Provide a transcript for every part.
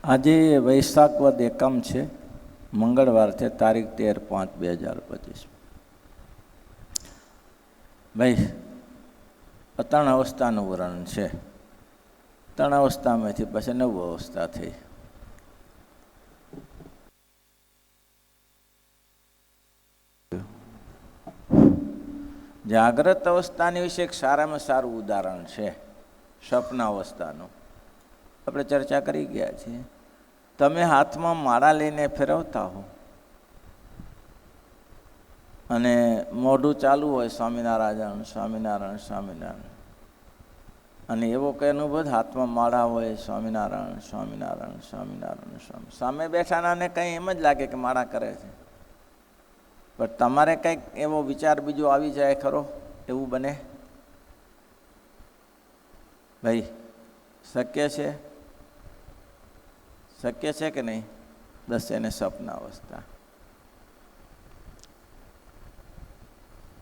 આજે વૈશાખ વદ એકમ છે, મંગળવાર છે, તારીખ 13/5/2025. ભાઈ, ત્રણ અવસ્થાનું વર્ણન છે. ત્રણ અવસ્થામાંથી પછી નવ અવસ્થા થઈ. જાગ્રત અવસ્થાની વિશે એક સારામાં સારું ઉદાહરણ છે સ્વપ્ન અવસ્થાનું. આપણે ચર્ચા કરી ગયા છીએ. તમે હાથમાં માળા લઈને ફેરવતા હો અને મોઢું ચાલુ હોય સ્વામિનારાયણ સ્વામિનારાયણ સ્વામિનારાયણ, અને એવો કંઈ અનુભવ હાથમાં માળા હોય સ્વામિનારાયણ સ્વામિનારાયણ સ્વામિનારાયણ સ્વામી, સામે બેઠાનાને કંઈ એમ જ લાગે કે માળા કરે છે, પણ તમારે કંઈક એવો વિચાર બીજો આવી જાય ખરો? એવું બને ભાઈ? શક્ય છે? શક્ય છે કે નહીં? બસ એને સ્વપ્ન અવસ્થા.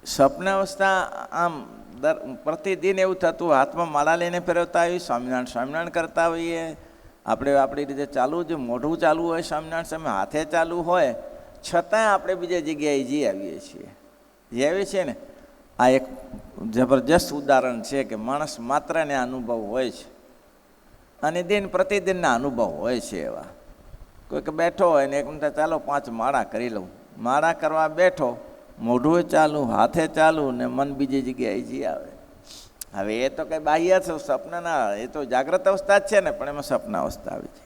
સ્વપ્ન અવસ્થા આમ પ્રતિદિન એવું થતું, હાથમાં માળા લઈને ફેરવતા હોઈએ, સ્વામિનારાયણ સ્વામિનારાયણ કરતા હોઈએ, આપણે આપણી રીતે ચાલુ જ, મોઢું ચાલુ હોય સ્વામિનારાયણ સામે, હાથે ચાલુ હોય, છતાંય આપણે બીજી જગ્યાએ જઈ આવીએ છીએ. જઈ આવીએ છીએ ને. આ એક જબરજસ્ત ઉદાહરણ છે કે માણસ માત્રને અનુભવ હોય છે, અને દિન પ્રતિદિનના અનુભવ હોય છે એવા. કોઈક બેઠો હોય ને એક મિનિટ ચાલો 5 માળા કરી લઉં, માળા કરવા બેઠો, મોઢું ચાલુ, હાથે ચાલુ, ને મન બીજી જગ્યાએ જઈ આવે. હવે એ તો કંઈ બાહ્ય છે, સ્વપ્નના, એ તો જાગ્રત અવસ્થા જ છે ને, પણ એમાં સ્વપ્ન અવસ્થા આવી છે.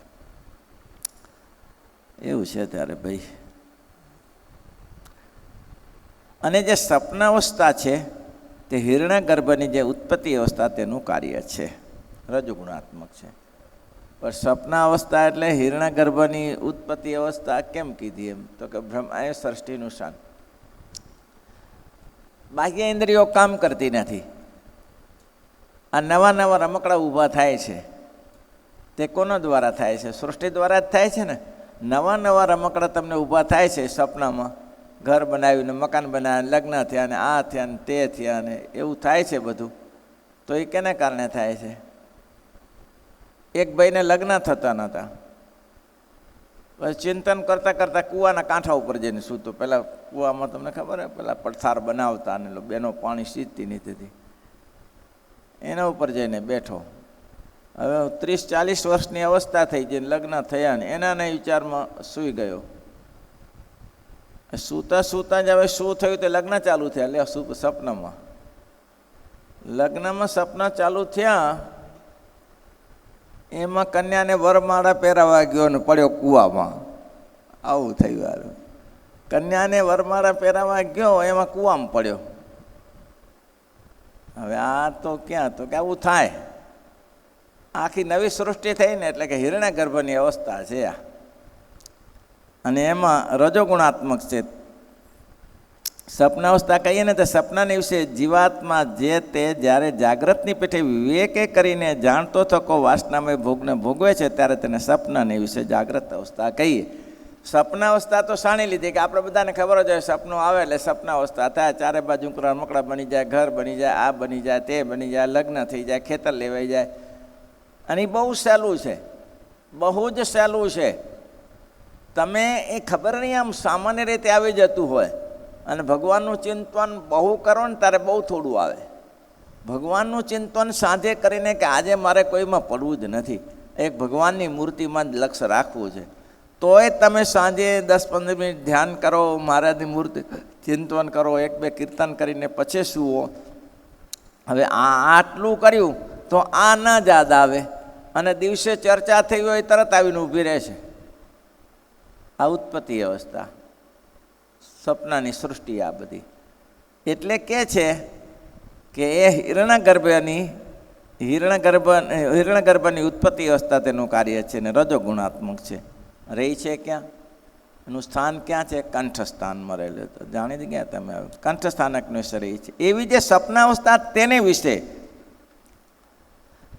એવું છે ત્યારે ભાઈ. અને જે સ્વપ્ન અવસ્થા છે તે હિરણ્ય ગર્ભની જે ઉત્પત્તિ અવસ્થા તેનું કાર્ય છે, રજોગુણાત્મક છે. પણ સ્વપ્ન અવસ્થા એટલે હિરણ્ય ગર્ભની ઉત્પત્તિ અવસ્થા કેમ કીધી? એમ તો કે બ્રહ્માએ સૃષ્ટિનું શાન. બાહ્ય ઇન્દ્રિયો કામ કરતી નથી. આ નવા નવા રમકડા ઊભા થાય છે તે કોના દ્વારા થાય છે? સૃષ્ટિ દ્વારા જ થાય છે ને. નવા નવા રમકડા તમને ઊભા થાય છે સ્વપ્નમાં. ઘર બનાવ્યું, મકાન બનાવ્યું, લગ્ન થયા, ને આ થયા ને તે થયા, ને એવું થાય છે બધું. તો એ કેને કારણે થાય છે? એક ભાઈને લગ્ન થતા નહોતા, પછી ચિંતન કરતાં કરતાં કૂવાના કાંઠા ઉપર જઈને સૂતો. પહેલાં કૂવામાં તમને ખબર હે, પેલા પડથાર બનાવતા અને બેનો પાણી સીધતી નથી, એના ઉપર જઈને બેઠો. હવે 30-40 વર્ષની અવસ્થા થઈ, જઈને લગ્ન થયા ને એના વિચારમાં સૂઈ ગયો. સૂતા સૂતા જ હવે શું થયું? તે લગ્ન ચાલુ થયા. લે, સપનામાં લગ્નમાં સપના ચાલુ થયા, એમાં કન્યાને વરમાળા પહેરાવા ગયો ને પડ્યો કૂવામાં. આવું થયું. હારું, કન્યાને વરમાળા પહેરાવા ગયો, એમાં કૂવામાં પડ્યો. હવે આ તો ક્યાં, તો કે આવું થાય. આખી નવી સૃષ્ટિ થઈ ને, એટલે કે હિરણ્ય ગર્ભની અવસ્થા છે આ, અને એમાં રજોગુણાત્મક છે. સ્વપ્ન અવસ્થા કહીએ ને તો સપનાની વિશે જીવાત્મા જે તે જ્યારે જાગ્રતની પેઠે વિવેકે કરીને જાણતો થકો વાસનામય ભોગને ભોગવે છે, ત્યારે તેને સપનાની વિશે જાગ્રત અવસ્થા કહીએ. સપના અવસ્થા તો સાણી લીધી કે આપણે બધાને ખબર જ હોય, સપનું આવે એટલે સપના અવસ્થા થાય. ચારે બાજુ રમકડા બની જાય, ઘર બની જાય, આ બની જાય, તે બની જાય, લગ્ન થઈ જાય, ખેતર લેવાઈ જાય. અને એ બહુ સહેલું છે, બહુ જ સહેલું છે. તમે એ ખબર નહીં, આમ સામાન્ય રીતે આવી જતું હોય. અને ભગવાનનું ચિંતન બહુ કરો ને ત્યારે બહુ થોડું આવે. ભગવાનનું ચિંતન સાંજે કરીને કે આજે મારે કોઈમાં પડવું જ નથી, એક ભગવાનની મૂર્તિમાં જ લક્ષ્ય રાખવું છે, તોય તમે સાંજે 10-15 મિનિટ ધ્યાન કરો, મહારાજની મૂર્તિ ચિંતન કરો, 1-2 કીર્તન કરીને પછી સુવો. હવે આટલું કર્યું તો આ ના યાદ આવે, અને દિવસે ચર્ચા થઈ હોય તરત આવીને ઊભી રહે છે. આ ઉત્પત્તિ અવસ્થા, સપનાની સૃષ્ટિ આ બધી. એટલે કે છે કે એ હિરણ્ય ગર્ભની ઉત્પત્તિ અવસ્થા તેનું કાર્ય છે, ને રજોગુણાત્મક છે. રહી છે ક્યાં? એનું સ્થાન ક્યાં છે? કંઠસ્થાનમાં રહેલું. તો જાણી ગયા તમે, કંઠસ્થાનકનું રહી છે. એવી જે સપનાવસ્થા તેને વિશે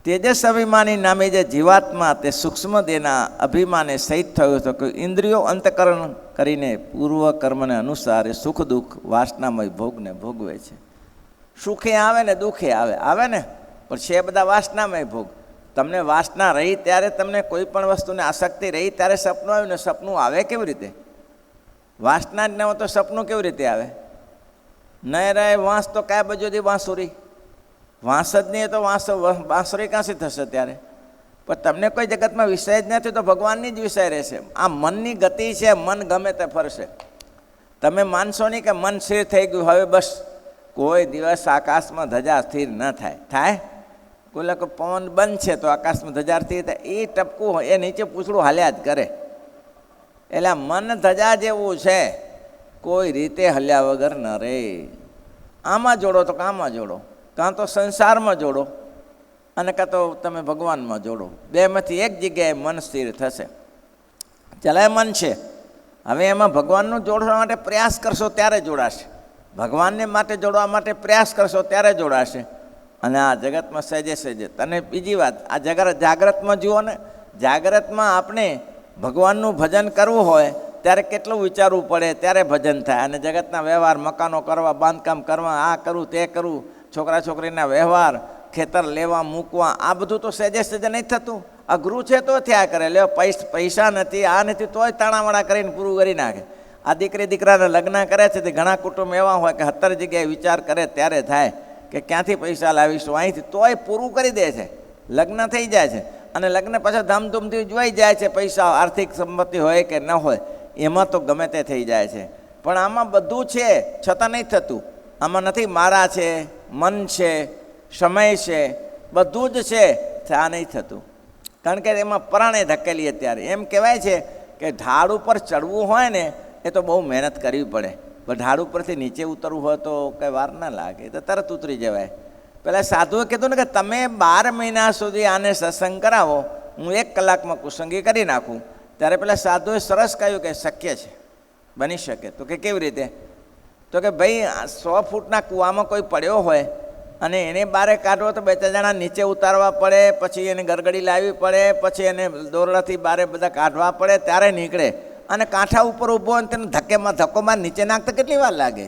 તેજસ અભિમાની નામે જે જીવાત્મા તે સૂક્ષ્મ દેહના અભિમાને સહિત થયો હતો કે ઇન્દ્રિયો અંતકરણ કરીને પૂર્વ કર્મને અનુસાર સુખ દુઃખ વાસનામય ભોગને ભોગવે છે. સુખે આવે ને દુઃખે આવે ને, પણ છે બધા વાસનામય ભોગ. તમને વાસના રહી ત્યારે તમને કોઈ પણ વસ્તુને આસક્તિ રહી ત્યારે સપનું આવ્યું ને સપનું આવે કેવી રીતે? વાસના જ ન હોય તો સપનું કેવી રીતે આવે? નહીં રહે વાંસ તો કાંઈ બાજુથી વાંસુરી, વાંસ જ નહીં તો વાંસુરી ક્યાંથી થશે ત્યારે? પણ તમને કોઈ જગતમાં વિષય જ નથી તો ભગવાનની જ વિષય રહેશે. આ મનની ગતિ છે, મન ગમે તે ફરશે. તમે માનશો નહીં કે મન સ્થિર થઈ ગયું હવે બસ કોઈ દિવસ આકાશમાં ધજા સ્થિર ન થાય. થાય? કોઈ લોકો પવન બંધ છે તો આકાશમાં ધજા સ્થિર થાય, એ ટપકું હોય એ નીચે પૂછડું હાલ્યા જ કરે. એટલે મન ધજા જેવું છે, કોઈ રીતે હલ્યા વગર ન રહે. આમાં જોડો તો કામાં જોડો, કાં તો સંસારમાં જોડો અને કાં તો તમે ભગવાનમાં જોડો. બેમાંથી એક જગ્યાએ મન સ્થિર થશે. ચલાય મન છે, હવે એમાં ભગવાનનું જોડવા માટે પ્રયાસ કરશો ત્યારે જોડાશે. ભગવાનને માટે જોડવા માટે પ્રયાસ કરશો ત્યારે જોડાશે. અને આ જગતમાં સહેજે સહેજે. અને બીજી વાત, આ જાગ્રતમાં જુઓ ને, જાગ્રતમાં આપણે ભગવાનનું ભજન કરવું હોય ત્યારે કેટલું વિચારવું પડે ત્યારે ભજન થાય. અને જગતના વ્યવહાર, મકાનો કરવા, બાંધકામ કરવા, આ કરવું તે કરવું, છોકરા છોકરીના વ્યવહાર, ખેતર લેવા મૂકવા, આ બધું તો સહેજે સહેજે નહીં થતું. અઘરું છે તો થયા કરે. લે પૈસા નથી, આ નથી, તોય તાણાવાળા કરીને પૂરું કરી નાખે. આ દીકરી દીકરાને લગ્ન કરે છે તે ઘણા કુટુંબ એવા હોય કે 70 જગ્યાએ વિચાર કરે ત્યારે થાય કે ક્યાંથી પૈસા લાવીશું અહીંથી, તોય પૂરું કરી દે છે. લગ્ન થઈ જાય છે અને લગ્ન પાછા ધામધૂમથી જોઈ જાય છે. પૈસા, આર્થિક સંપત્તિ હોય કે ન હોય એમાં તો ગમે તે થઈ જાય છે. પણ આમાં બધું છે છતાં નહીં થતું. આમાં નથી મારા છે, મન છે, સમય છે, બધું જ છે, આ નહીં થતું. કારણ કે એમાં પરાણે ધકેલીએ ત્યારે. એમ કહેવાય છે કે ઢાળ ઉપર ચડવું હોય ને એ તો બહુ મહેનત કરવી પડે, પણ ઢાળ ઉપરથી નીચે ઉતરવું હોય તો કંઈ વાર ના લાગે, તો તરત ઉતરી જવાય. પેલા સાધુએ કીધું ને કે તમે 12 મહિના સુધી આને સત્સંગ કરાવો, હું 1 કલાકમાં કુસંગી કરી નાખું. ત્યારે પેલા સાધુએ સરસ કહ્યું કે શક્ય છે, બની શકે. તો કે કેવી રીતે? તો કે ભાઈ 100 ફૂટના કૂવામાં કોઈ પડ્યો હોય અને એને બારે કાઢવો તો 2-3 જણા નીચે ઉતારવા પડે, પછી એને ગરગડી લાવવી પડે, પછી એને દોરડાથી બારે બધા કાઢવા પડે ત્યારે નીકળે. અને કાંઠા ઉપર ઊભો હોય તેને ધક્કો માર નીચે નાખતા કેટલી વાર લાગે?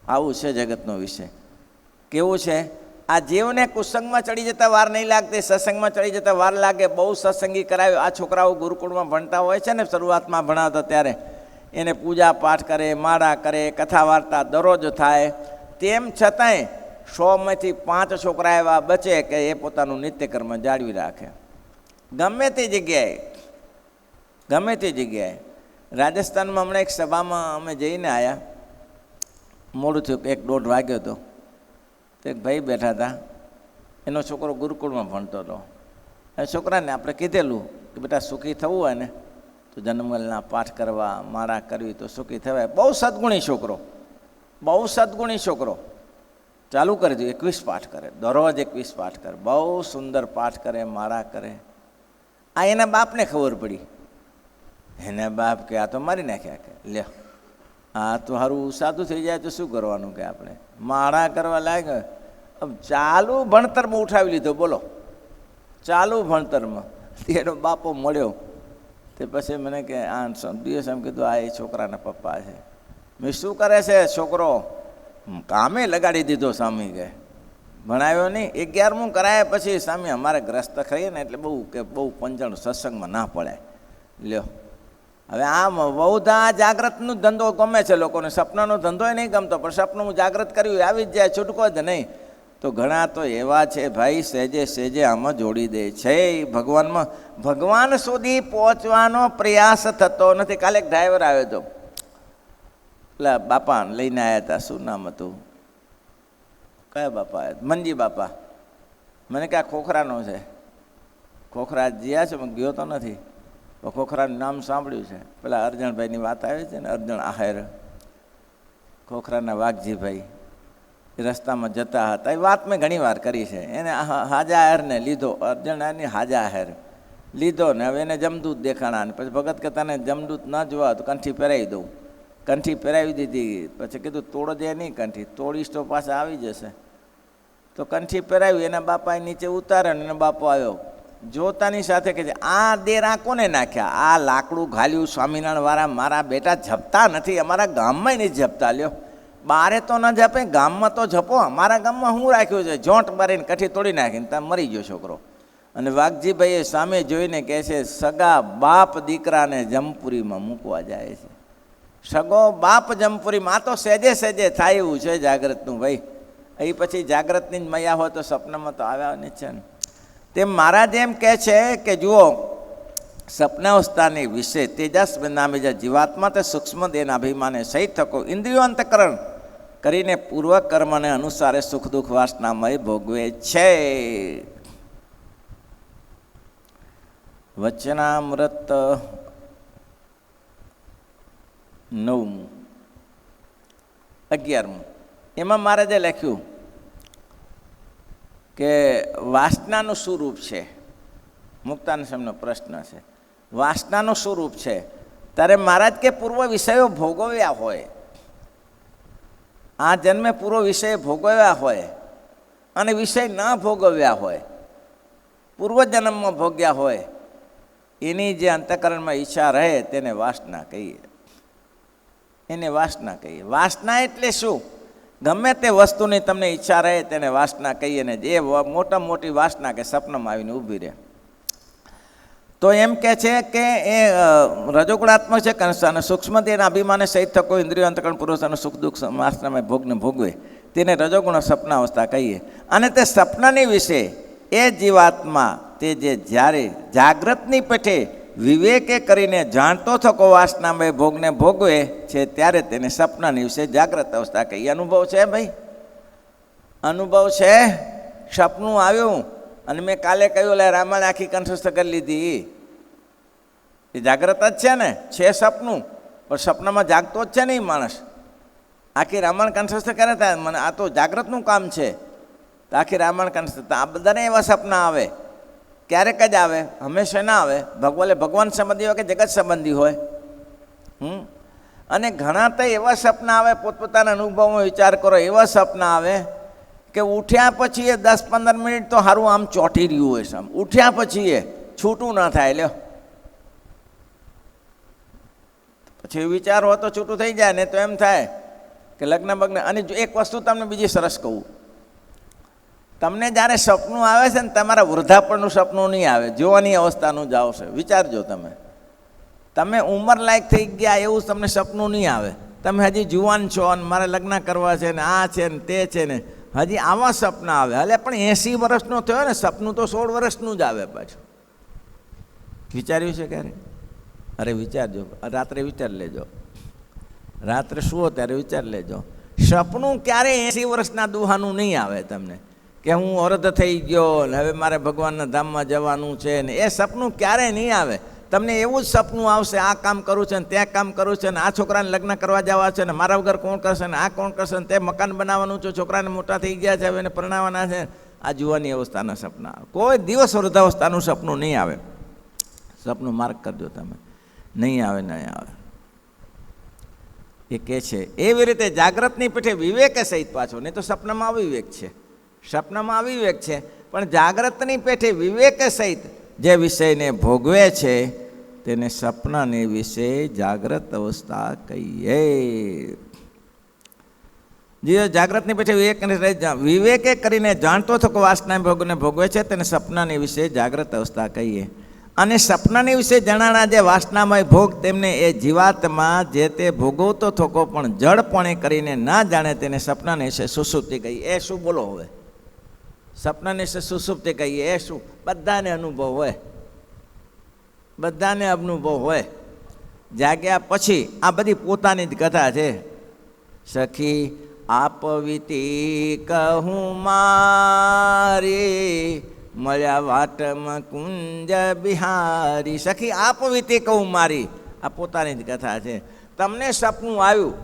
આવું છે જગતનો વિષય. કેવું છે? આ જીવને કુસંગમાં ચડી જતા વાર નહીં લાગતી, સત્સંગમાં ચડી જતા વાર લાગે. બહુ સત્સંગી કરાવ્યો. આ છોકરાઓ ગુરુકુળમાં ભણતા હોય છે ને, શરૂઆતમાં ભણાવતા ત્યારે એને પૂજા પાઠ કરે, માળા કરે, કથા વાર્તા દરરોજ થાય. તેમ છતાંય 100માંથી 5 છોકરા એવા બચે કે એ પોતાનું નિત્યકર્મ જાળવી રાખે. ગમે તે જગ્યાએ, ગમે તે જગ્યાએ. રાજસ્થાનમાં હમણાં એક સભામાં અમે જઈને આવ્યા, મોડું થયું, 1-1:30 વાગ્યો હતો. તો એક ભાઈ બેઠા હતા, એનો છોકરો ગુરુકુળમાં ભણતો હતો. એ છોકરાને આપણે કીધેલું કે બેટા સુખી થવું હોય ને તો જન્મવેલના પાઠ કરવા, માળા કરવી તો સુખી થવાય. બહુ સદગુણી છોકરો, બહુ સદગુણી છોકરો. ચાલુ કરી દઉં, 21 પાઠ કરે, દરરોજ 21 પાઠ કરે, બહુ સુંદર પાઠ કરે, માળા કરે. આ એના બાપને ખબર પડી. એને બાપ કે આ તો મારી નાખ્યા. કે લે આ તો સારું સાદું થઈ જાય તો શું કરવાનું? કે આપણે માળા કરવા લાગે. ચાલુ ભણતરમાં ઉઠાવી લીધો. બોલો, ચાલુ ભણતરમાં. એનો બાપો મળ્યો તે પછી મને કે આ દિવસ એમ કીધું આ એ છોકરાના પપ્પા છે. મેં શું કરે છે છોકરો? કામે લગાડી દીધો સ્વામી. કે ભણાવ્યો નહીં. 11મું કરાયા પછી સ્વામી અમારે ગ્રસ્ત ખાઈએ ને એટલે બહુ પંજણ સત્સંગમાં ના પડે. લ્યો હવે આમ બહુધા જાગ્રતનો ધંધો ગમે છે લોકોને, સપનાનો ધંધો નહીં ગમતો, પણ સપનું જાગ્રત કર્યું આવી જ જાય, છૂટકો જ નહીં. તો ઘણા તો એવા છે ભાઈ સહેજે સહેજે આમાં જોડી દે છે. ભગવાનમાં, ભગવાન સુધી પહોંચવાનો પ્રયાસ થતો નથી. કાલે એક ડ્રાઈવર આવ્યો હતો, પેલા બાપા લઈને આવ્યા હતા. શું નામ હતું? કયા બાપા? મનજી બાપા. મને કે આ ખોખરાનો છે. ખોખરા જ્યાં છે, હું ગયો તો નથી, ખોખરાનું નામ સાંભળ્યું છે. પેલા અરજણભાઈની વાત આવે છે ને, અરજણ આહેર, ખોખરાના વાઘજીભાઈ રસ્તામાં જતા હતા. એ વાત મેં ઘણી વાર કરી છે. એને હાજા આહેરને લીધો, અરજણ આહેરની હાજા આહેર લીધો ને હવે એને જમદૂત દેખાણા. ને પછી ભગત કે તને જમદૂત ન જોવા તો કંઠી પહેરાવી દઉં. કંઠી પહેરાવી દીધી. પછી કીધું તોડ દે નહીં કંઠી, તોડીશ તો પાછા આવી જશે. તો કંઠી પહેરાવી. એના બાપાએ નીચે ઉતારે ને એનો બાપો આવ્યો. જોતાની સાથે કે આ દેરા કોને નાખ્યા? આ લાકડું ઘાલ્યું સ્વામિનારાયણ વાળા મારા બેટા જપતા નથી, અમારા ગામમાં નહીં જપતા. લ્યો બારે તો ન જપે, ગામમાં તો જપો. અમારા ગામમાં શું રાખ્યું છે? જોંટ મારીને કઠી તોડી નાખીને ત્યાં મરી ગયો છોકરો. અને વાઘજીભાઈએ સામે જોઈને કહે છે, સગા બાપ દીકરાને જમપુરીમાં મૂકવા જાય છે. સગો બાપ જમપુરીમાં, આ તો સહેજે સહેજે થાય એવું છે જાગ્રતનું ભાઈ. એ પછી જાગ્રતની જ મયા હોય તો સપનામાં તો આવ્યા નહીં છે ને. તેમ મહારાજ એમ કહે છે કે જુઓ, સપનાવસ્થાની વિશે તેજસ નામે જે જીવાત્મા તે સૂક્ષ્મ દેહના અભિમાને સહિત થકો ઇન્દ્રિયો અંતકરણ કરીને પૂર્વ કર્મને અનુસારે સુખ દુઃખ વાસનામય ભોગવે છે. વચનામૃત 9 11 એમાં મહારાજે લખ્યું કે વાસનાનું શું રૂપ છે. મુક્તાનંદ સ્વામીનો પ્રશ્ન છે, વાસનાનું શું રૂપ છે? ત્યારે મહારાજ કે પૂર્વ વિષયો ભોગવ્યા હોય, આ જન્મે પૂર્વ વિષય ભોગવ્યા હોય અને વિષય ન ભોગવ્યા હોય, પૂર્વ જન્મમાં ભોગ્યા હોય, એની જે અંતઃકરણમાં ઈચ્છા રહે તેને વાસના કહીએ. એને વાસના કહીએ. વાસના એટલે શું? ગમે તે વસ્તુની તમને ઈચ્છા રહે તેને વાસના કહીએ ને જે મોટા મોટી વાસના કે સપનામાં આવીને ઊભી રહે. તો એમ કહે છે કે એ રજોગુણાત્મક છે અને સૂક્ષ્મ તેના અભિમાને સહિત થકો ઇન્દ્રિયો અંતકરણ પુરુષ સુખ દુઃખ વાસનામાં ભોગને ભોગવે તેને રજોગુણ સપના અવસ્થા કહીએ. અને તે સપનાની વિશે એ જીવાત્મા તે જે જ્યારે જાગ્રતની પેઠે વિવેકે કરીને જાણતો થકો વાસનામય ભોગને ભોગવે છે ત્યારે તેને સપનાની વિશે જાગ્રત અવસ્થા કહીએ. અનુભવ છે ભાઈ, અનુભવ છે. સપનું આવ્યું અને મેં કાલે કહ્યું લે રામાયણ આખી કંઠસ્થ કરી લીધી, એ જાગ્રત જ છે ને, છે સપનું, પણ સપનામાં જાગતો જ છે ને એ માણસ. આખી રામાયણ કંઠસ્થ કરે થાય, મને આ તો જાગ્રતનું કામ છે. તો આખી રામાયણ કંઠસ્થ, આ બધાને એવા સપના આવે. ક્યારેક જ આવે, હંમેશા ના આવે. ભગવાન સંબંધી હોય કે જગત સંબંધી હોય. અને ઘણા તો એવા સપના આવે, પોતપોતાના અનુભવમાં વિચાર કરો, એવા સપના આવે કે ઉઠ્યા પછી એ 10-15 મિનિટ તો સારું આમ ચોંટી રહ્યું હોય છે, ઉઠ્યા પછી એ છૂટું ના થાય. લ્યો પછી વિચાર હોય તો છૂટું થઈ જાય ને તો એમ થાય કે લગ્ન બગ્ન. અને એક વસ્તુ તમને બીજી સરસ કહું, તમને જ્યારે સપનું આવે છે ને તમારા વૃદ્ધાપણનું સપનું નહીં આવે, જોવાની અવસ્થાનું જ આવશે. વિચારજો તમે ઉંમર લાયક થઈ ગયા એવું તમને સપનું નહીં આવે. તમે હજી જુવાન છો અને મારે લગ્ન કરવા છે ને આ છે ને તે છે ને, હજી આવા સપના આવે. હલે પણ 80 વર્ષનો થયો ને, સપનું તો 16 વર્ષનું જ આવે પાછું. વિચાર્યું છે ક્યારે? અરે વિચારજો, રાત્રે વિચાર લેજો, રાત્રે સુવો ત્યારે વિચાર લેજો. સપનું ક્યારે 80 વર્ષના દુહાનું નહીં આવે તમને કે હું અર્ધ થઈ ગયો ને હવે મારે ભગવાનના ધામમાં જવાનું છે ને. એ સપનું ક્યારેય નહીં આવે. તમને એવું જ સપનું આવશે, આ કામ કરવું છે ને ત્યાં કામ કરવું છે ને આ છોકરાને લગ્ન કરવા જવા છે ને મારા વગર કોણ કરશે ને આ કોણ કરશે ને તે મકાન બનાવવાનું છે, છોકરાને મોટા થઈ ગયા છે હવે એને પરણાવવાના છે. આ જુવાની અવસ્થાના સપના આવે. કોઈ દિવસ વૃદ્ધાવસ્થાનું સપનું નહીં આવે. સપનું માર્ક કરજો તમે, નહીં આવે, નહીં આવે. એ કહે છે એવી રીતે જાગ્રતની પેઠે વિવેક સહિત પાછો, નહીં તો સપનામાં અવિવેક છે, સપનામાં અવિવેક છે. પણ જાગ્રતની પેઠે વિવેક સહિત જે વિષયને ભોગવે છે તેને સપનાને વિશે જાગ્રત અવસ્થા કહીએ. જે જાગ્રતની પેઠે વિવેકે કરીને જાણતો થકો વાસના ભોગને ભોગવે છે તેને સપનાની વિશે જાગ્રત અવસ્થા કહીએ. અને સપનાની વિશે જણાણા જે વાસનામય ભોગ તેમને એ જીવાત્મા જે તે ભોગવતો થકો પણ જડપણે કરીને ના જાણે તેને સપનાને વિશે સુસુપ્તિ કહીએ. એ શું બોલો હવે? સપનાને વિશે સુસુપ્તિ કહીએ. એ શું? બધાને અનુભવ હોય, બધાને અનુભવ હોય. જાગ્યા પછી આ બધી પોતાની જ કથા છે. સખી આપવીતી કહું મારી મળ્યા વાટમાં કુંજ બિહારી. સખી આપવીતી કહું મારી, આ પોતાની જ કથા છે. તમને સપનું આવ્યું,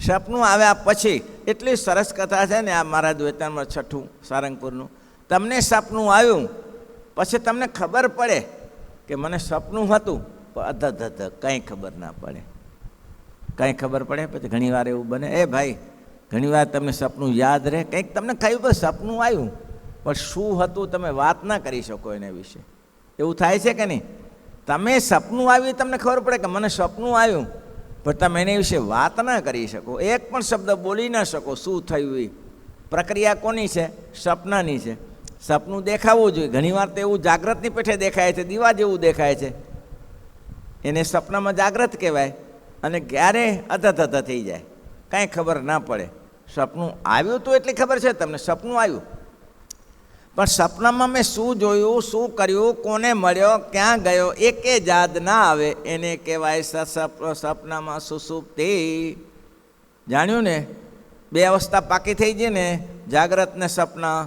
સપનું આવ્યા પછી એટલી સરસ કથા છે ને આ મારા દ્વૈતામાં 6ઠું સારંગપુરનું. તમને સપનું આવ્યું પછી તમને ખબર પડે કે મને સપનું હતું, પણ કંઈ ખબર ના પડે. કંઈ ખબર પડે પછી ઘણીવાર એવું બને, એ ભાઈ ઘણીવાર તમને સપનું યાદ રહે, કંઈક તમને કહ્યું સપનું આવ્યું પણ શું હતું તમે વાત ના કરી શકો એના વિશે. એવું થાય છે કે નહીં? તમે સપનું આવ્યું તમને ખબર પડે કે મને સપનું આવ્યું, પણ તમે એના વિશે વાત ના કરી શકો, એક પણ શબ્દ બોલી ના શકો. શું થયું એ પ્રક્રિયા કોની છે? સપનાની છે. સપનું દેખાવું જોઈએ. ઘણીવાર તો એવું જાગ્રતની પેઠે દેખાય છે, દીવા જેવું દેખાય છે, એને સપનામાં જાગ્રત કહેવાય. અને ક્યારે અધધ થઈ જાય, કાંઈ ખબર ના પડે. સપનું આવ્યું તો એટલી ખબર છે તમને, સપનું આવ્યું, પણ સપનામાં મેં શું જોયું, શું કર્યું, કોને મળ્યો, ક્યાં ગયો, એકે યાદ ના આવે. એને કહેવાય સપનામાં સુષુપ્તિ. જાણ્યું ને? બે અવસ્થા પાકી થઈ ગઈ ને, જાગ્રત ને સપના.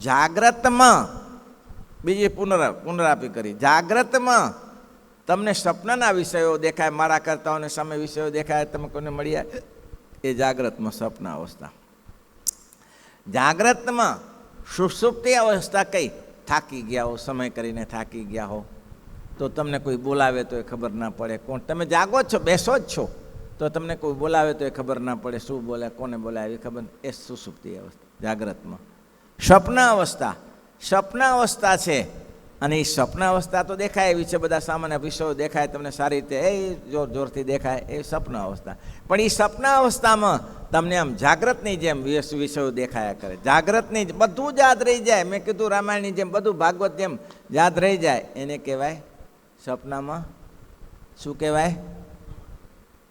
જાગ્રતમાં બીજી પુનરાપી કરી. જાગ્રતમાં તમને સપનાના વિષયો દેખાય, મારા કરતાઓને સામે વિષયો દેખાય, તમે કોને મળ્યા, એ જાગ્રતમાં સપના અવસ્થા. જાગ્રતમાં સુષુપ્તિ અવસ્થા કઈ? થાકી ગયા હો, સમય કરીને થાકી ગયા હો, તો તમને કોઈ બોલાવે તો એ ખબર ના પડે કોણ. તમે જાગો જ છો, બેસો જ છો, તો તમને કોઈ બોલાવે તો એ ખબર ના પડે શું બોલે, કોને બોલાવે એ ખબર. એ સુષુપ્તિ અવસ્થા જાગ્રતમાં. સ્વપ્ન અવસ્થા, સ્વપ્ન અવસ્થા છે, અને એ સ્વપ્ન અવસ્થા તો દેખાય એવી છે, બધા સામાન્ય વિષયો દેખાય તમને સારી રીતે, એ જોરથી દેખાય, એ સ્વપ્ન અવસ્થા. પણ એ સ્વપ્ન અવસ્થામાં તમને આમ જાગ્રતની જેમ વિષયો દેખાયા કરે. જાગ્રતની બધું જ યાદ રહી જાય. મેં કીધું રામાયણની જેમ બધું ભાગવત જેમ યાદ રહી જાય, એને કહેવાય સ્વપ્નમાં શું કહેવાય?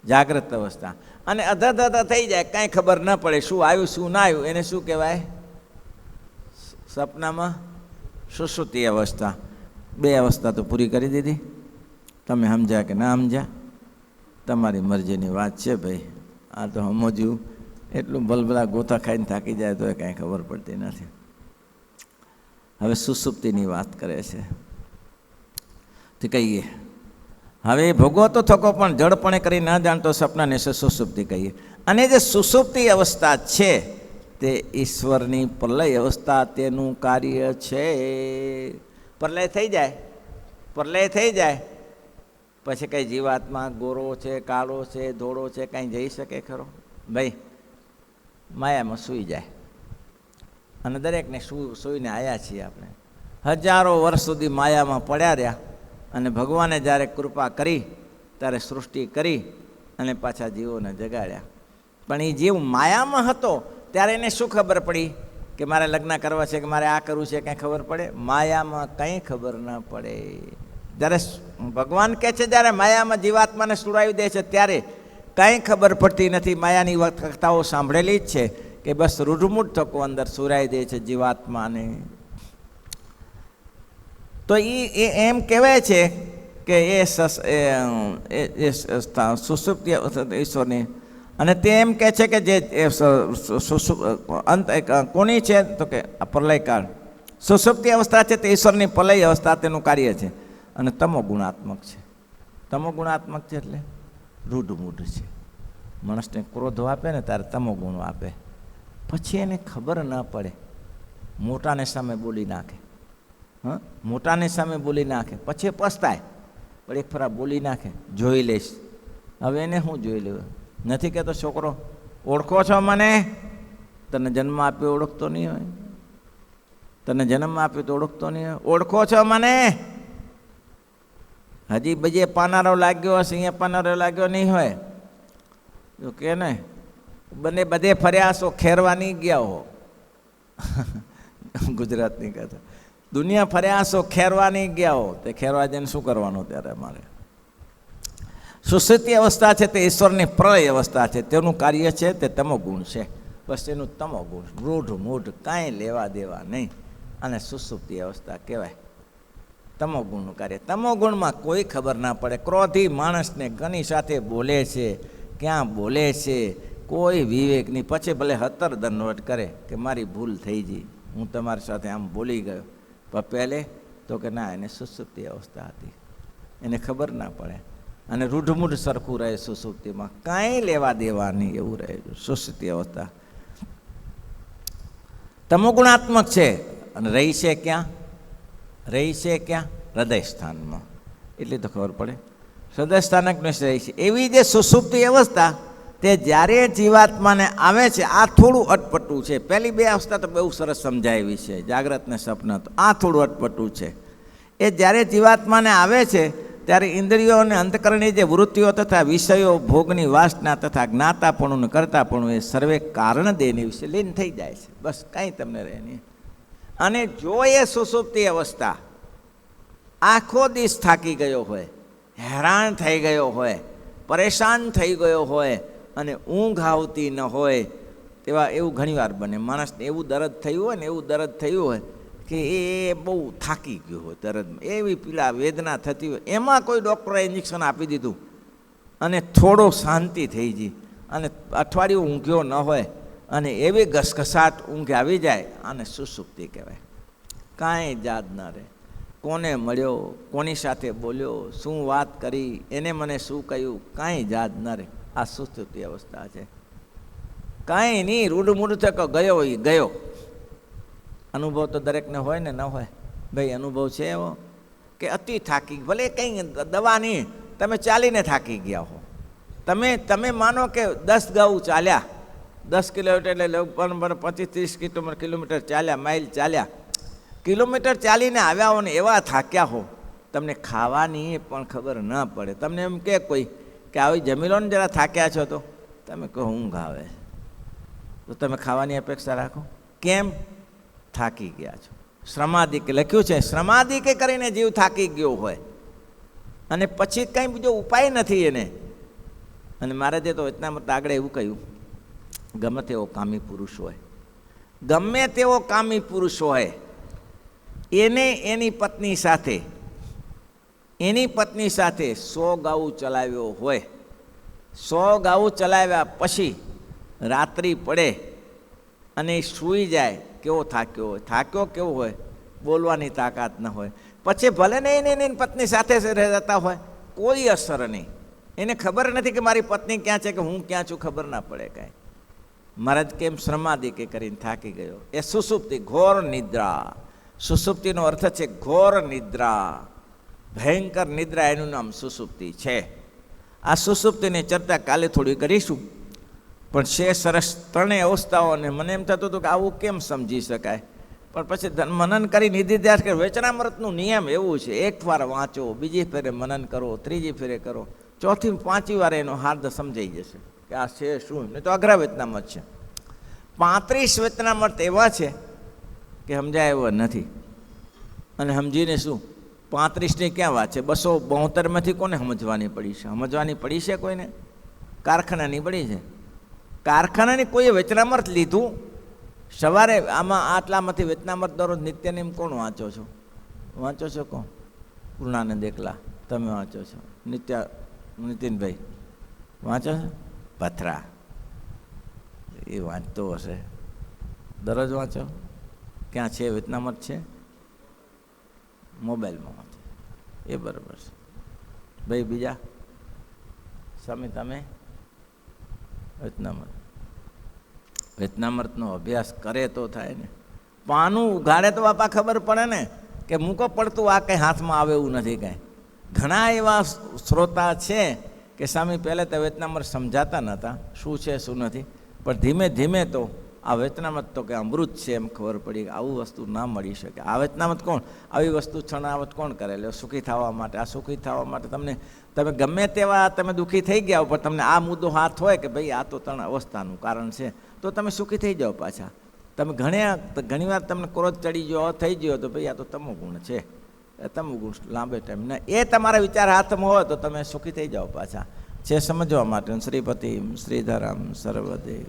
જાગ્રત અવસ્થા. અને અધધ થઈ જાય, કાંઈ ખબર ન પડે શું આવ્યું શું ના આવ્યું, એને શું કહેવાય? સપનામાં સુષુપ્તિ અવસ્થા. બે અવસ્થા તો પૂરી કરી દીધી. તમે સમજ્યા કે ના સમજ્યા, તમારી મરજીની વાત છે ભાઈ. આ તો સમજ્યું એટલું ભલભલા ગોથા ખાઈને થાકી જાય તો એ કાંઈ ખબર પડતી નથી. હવે સુષુપ્તિની વાત કરે છે તે કહીએ. હવે ભોગવતો થકો પણ જડપણે કરી ના જાણતો સપનાને સુષુપ્તિ કહીએ. અને જે સુષુપ્તિ અવસ્થા છે તે ઈશ્વરની પ્રલય અવસ્થા, તેનું કાર્ય છે. પ્રલય થઈ જાય, પ્રલય થઈ જાય પછી કંઈ જીવાત્મા ગોરો છે, કાળો છે, ધોળો છે, કાંઈ જઈ શકે ખરો? ભાઈ માયામાં સૂઈ જાય. અને દરેકને સૂઈને આવ્યા છીએ આપણે. હજારો વર્ષ સુધી માયામાં પડ્યા રહ્યા, અને ભગવાને જ્યારે કૃપા કરી ત્યારે સૃષ્ટિ કરી અને પાછા જીવોને જગાડ્યા. પણ એ જીવ માયામાં હતો ત્યારે એને શું ખબર પડી કે મારે લગ્ન કરવા છે, કે મારે આ કરવું છે, કાંઈ ખબર પડે? માયામાં કંઈ ખબર ન પડે. જ્યારે ભગવાન કહે છે જ્યારે માયામાં જીવાત્માને સુરાવી દે છે ત્યારે કંઈ ખબર પડતી નથી. માયાની કથાઓ સાંભળેલી જ છે કે બસ રૂઢમૂઢ થકો અંદર સુરાઈ દે છે જીવાત્માને. તો એ એમ કહેવાય છે કે એ સુષુપ્તિ ઈશ્વરની. અને તે એમ કહે છે કે જે અંત કોની છે તો કે પ્રલયકાળ. સુષુપ્તિ અવસ્થા છે તે ઈશ્વરની પ્રલય અવસ્થા, તેનું કાર્ય છે. અને તમો ગુણાત્મક છે. તમો ગુણાત્મક છે એટલે રૂઢમૂઢ છે. માણસને ક્રોધ આપે ને ત્યારે તમો ગુણ આપે, પછી એને ખબર ન પડે. મોટાને સામે બોલી નાખે, હા, મોટાને સામે બોલી નાખે, પછી પસ્તાય, પણ એક ફરા બોલી નાખે, જોઈ લઈશ. હવે એને શું જોઈ લેવું? નથી કહેતો છોકરો ઓળખો છો મને? તને જન્મ આપ્યો ઓળખતો નહીં હોય? તને જન્મ આપ્યો તો ઓળખતો નહીં હોય? ઓળખો છો મને? હજી બીજે પાનારો લાગ્યો હશે, અહીંયા પાનારો લાગ્યો નહીં હોય. જો કે ને બધે ફર્યા છો, ખેરવા નહીં ગયા હો. ગુજરાતની કથા. દુનિયા ફર્યા છો, ખેરવા નહીં ગયા હો. તે ખેરવા જઈને શું કરવાનું ત્યારે? અમારે સુષુપ્તિ અવસ્થા છે તે ઈશ્વરની પ્રલય અવસ્થા છે, તેનું કાર્ય છે તે તમો ગુણ છે. બસ તેનું તમો ગુણ, રૂઢ મૂઢ કાંઈ લેવા દેવા નહીં. અને સુષુપ્તિ અવસ્થા કહેવાય તમો ગુણનું કાર્ય. તમો ગુણમાં કોઈ ખબર ના પડે. ક્રોધી માણસને ઘણી સાથે બોલે છે, ક્યાં બોલે છે, કોઈ વિવેક નહીં. પછી ભલે 17 દંડવટ કરે કે મારી ભૂલ થઈ ગઈ, હું તમારી સાથે આમ બોલી ગયો, પણ પહેલે તો કે ના, એને સુષુપ્તિ અવસ્થા હતી, એને ખબર ના પડે. અને રૂઢમૂઢ સરખું રહે સુષુપ્તિમાં, કાંઈ લેવા દેવા નહીં, એવું રહે સુષુપ્તિ અવસ્થા. તમોગુણાત્મક છે. અને રહી છે ક્યાં? રહી છે ક્યાં? હૃદય સ્થાનમાં. એટલી તો ખબર પડે. હૃદય સ્થાનકને રહી છે. એવી જે સુષુપ્તિ અવસ્થા તે જ્યારે જીવાત્માને આવે છે, આ થોડું અટપટું છે. પહેલી બે અવસ્થા તો બહુ સરસ સમજાવી છે, જાગ્રત ને સપના. તો આ થોડું અટપટું છે. એ જ્યારે જીવાત્માને આવે છે ત્યારે ઇન્દ્રિયો અને અંતકરણની જે વૃત્તિઓ તથા વિષયો, ભોગની વાસના તથા જ્ઞાતાપણું કરતાપણું એ સર્વે કારણ દેને વિશે લીન થઈ જાય છે. બસ કાંઈ તમને રહે નહીં. અને જો એ સુષુપ્તિ અવસ્થા આખો દિવસ થાકી ગયો હોય, હેરાન થઈ ગયો હોય, પરેશાન થઈ ગયો હોય અને ઊંઘ આવતી ન હોય, તેવા એવું ઘણીવાર બને. માણસને એવું દર્દ થયું હોય ને, એવું દર્દ થયું હોય કે એ બહુ થાકી ગયો હોય, દર્દમાં એવી પીડા વેદના થતી હોય, એમાં કોઈ ડૉક્ટરે ઇન્જેક્શન આપી દીધું અને થોડો શાંતિ થઈ ગઈ અને અઠવાડિયું ઊંઘ્યો ન હોય અને એવી ઘસઘસાટ ઊંઘ આવી જાય, આને સુષુપ્તિ કહેવાય. કાંઈ જાત ના રહે. કોને મળ્યો, કોની સાથે બોલ્યો, શું વાત કરી, એને મને શું કહ્યું, કાંઈ જાત ન રહે. આ સુષુપ્તિ અવસ્થા છે. કાંઈ નહીં, રૂડમૂડ થકો ગયો એ ગયો. અનુભવ તો દરેકને હોય ને, ન હોય? ભાઈ અનુભવ છે એવો કે અતિ થાકી, ભલે કંઈ દવા નહીં, તમે ચાલીને થાકી ગયા હો. તમે માનો કે 10 ગાઉ ચાલ્યા, 10 કિલોમીટર એટલે 25-30 કિલોમીટર ચાલ્યા, માઇલ ચાલ્યા, કિલોમીટર ચાલીને આવ્યા હો ને એવા થાક્યા હો, તમને ખાવાની પણ ખબર ન પડે. તમને એમ કે કોઈ કે આવી જમી લો ને જરા, થાક્યા છો તો તમે કહો ઊંઘ આવે, તો તમે ખાવાની અપેક્ષા રાખો? કેમ? થાકી ગયા છો. શ્રમાદિ કે લખ્યું છે, શ્રમાદિ કે કરીને જીવ થાકી ગયો હોય અને પછી કંઈ બીજો ઉપાય નથી એને. અને મહારાજે તો એટલામાં આગળ એવું કહ્યું, ગમે તેવો કામી પુરુષ હોય, ગમે તેવો કામી પુરુષ હોય, એને એની પત્ની સાથે 100 ગાઉ ચલાવ્યો હોય, 100 ગાઉ ચલાવ્યા પછી રાત્રિ પડે અને સૂઈ જાય, કેવો થાક્યો હોય. થાક્યો કેવો હોય? બોલવાની તાકાત ન હોય. પછી ભલે ને એની પત્ની સાથે રહેતા હોય, કોઈ અસર નહીં. એને ખબર નથી કે મારી પત્ની ક્યાં છે કે હું ક્યાં છું, ખબર ના પડે કાંઈ. મહારાજ કેમ? શ્રમાદિ કે કરીને થાકી ગયો. એ સુષુપ્તિ, ઘોર નિદ્રા. સુષુપ્તિનો અર્થ છે ઘોર નિદ્રા, ભયંકર નિદ્રા, એનું નામ સુષુપ્તિ છે. આ સુષુપ્તિની ચર્ચા કાલે થોડી કરીશું, પણ છે સરસ ત્રણેય અવસ્થાઓને. મને એમ થતું હતું કે આવું કેમ સમજી શકાય, પણ પછી મનન કરી નિધિધ્યાસ કે વચનામૃતનું નિયમ એવું છે, એક વાર વાંચો, બીજી ફેરે મનન કરો, ત્રીજી ફેરે કરો, ચોથી 5મી વાર એનો હાર્દ સમજાઈ જશે કે આ છે શું. નહીં તો અઘરા વચનામૃત છે. 35 વચનામૃત એવા છે કે સમજાય એવા નથી. અને સમજીને શું, 35ની ક્યાં વાત છે? 272માંથી કોને સમજવાની પડી છે? સમજવાની પડી છે કોઈને? કારખાનાની પડી છે. કારખાનાની કોઈએ વચનામૃત લીધું? સવારે આમાં આટલામાંથી વચનામૃત દરરોજ નિત્યનેમ કોણ વાંચો છો? કોણ? પૂર્ણાનંદ એકલા તમે વાંચો છો? નીતિનભાઈ વાંચો છો? પથરા એ વાંચતો હશે, દરરોજ વાંચો? ક્યાં છે વચનામૃત? છે મોબાઈલમાં વાંચો, એ બરાબર છે. ભાઈ બીજા સ્વામી તમે વચનામૃતનો અભ્યાસ કરે તો થાય ને. પાનું ઉઘાડે તો બાપા ખબર પડે ને કે મૂકો પડતું આ કંઈ હાથમાં આવે એવું નથી. કાંઈ ઘણા એવા શ્રોતા છે કે સ્વામી પહેલાં તો વચનામૃત સમજાતા નહોતા શું છે શું નથી, પણ ધીમે ધીમે તો આ વચનામૃત તો કે અમૃત છે એમ ખબર પડી કે આવું વસ્તુ ના મળી શકે. આ વચનામૃત કોણ આવી વસ્તુ છણાવટ કોણ કરે? એટલે સુખી થવા માટે. આ સુખી થવા માટે તમે ગમે તેવા તમે દુઃખી થઈ ગયા પણ તમને આ મુદ્દો હાથ હોય કે ભાઈ આ તો 3 અવસ્થાનું કારણ છે, તો તમે સુખી થઈ જાઓ પાછા. તમે ઘણીવાર તમને ક્રોધ ચડી ગયો થઈ ગયો તો ભાઈ આ તો તમો ગુણ છે, તમો ગુણ લાંબે ટાઈમ ને એ તમારા વિચાર હાથમાં હોય તો તમે સુખી થઈ જાઓ પાછા. છે સમજવા માટે. શ્રીપતિ શ્રીધરામ સર્વદેવ.